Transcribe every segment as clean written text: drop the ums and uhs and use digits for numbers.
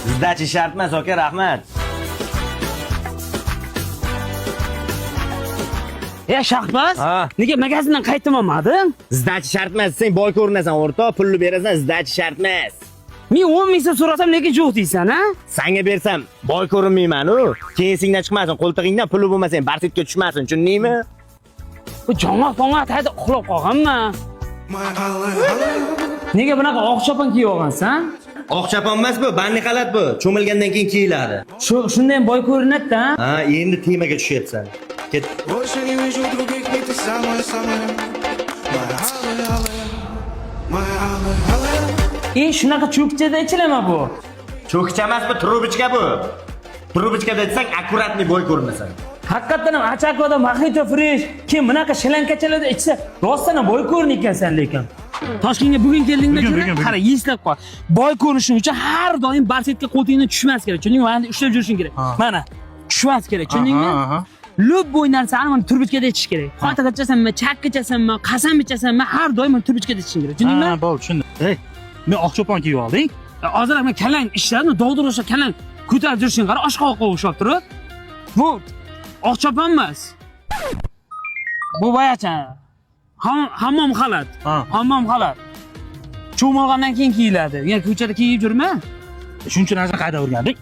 Sizdachi shart emas, aka, rahmat. Shahbaz, Ha. nega magazindan qaytolmading? Sizdachi shart emas, sen boy ko'rinasan, o'rtoq, pulni berasan, sizdachi shart emas. Men 10 ming so'm so'rasam nega yo'q deysan, ha? Senga bersam boy ko'rinmayman-u. Keyin esingdan chiqmasin, qo'ltig'ingdan puli bo'lmasa, barsitga tushmasin, tushundingmi? Bu jonga tayda uxlab qolganman. Nega bunaqa oq chopon kiyib olgansan? Oq chopon emas bu, banni xalat bu. Cho'milgandan keyin kiyiladi. Shunda ham boy ko'rinadi-da. Ha, endi temaga tushyapsan. Ket. Больше не вижу других, ведь ты самая-самая. Моя алая. Shunaqa cho'kchada ichilama bu. Cho'kcha emas bu, trubichka bu. Trubichkada aytsang, akkuratni boy ko'rinasan. Haqiqatan ham achakvoda Mojito Fresh kim bunaqa shilankachalarda ichsa, rostdan boy ko'rin ekansan lekin. Toshkentga bugun keldingda Bugun. qara, eslab qol. Boy ko'rinishing uchun har doim barsetga qo'ltingni tushmas kerak. Tushundingmi? Mana ushlab yurishing kerak. Mana, tushmas kerak. Tushundingmi? Lub bo'ynarsan, mana turbichkada ichish kerak. Xotiga ichasanmi, chakka ichasanmi, qasam ichasanmi, har doim turbichkada ichishing kerak. Tushundingmi? Ha, bo'ldi, tushundim. Men oq chopon kiyib olding. Hozir ham kalang ishlarni dovdirashga kalang ko'tarib yurishing qara, oshqoqqa o'xshab turib. Bu oq chopon emas. Bu boyacha hammom xalat. Hammom xalat. Cho'milgandan keyin kiyiladi. Yani ko'chada kiyib yurma. Shuncha narsa qayda o'rganding?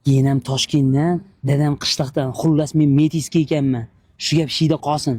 Keyin ham Toshkentdan, dadam qishloqdan, xullas men metiska ekanman. Shu gap shiyda qolsin.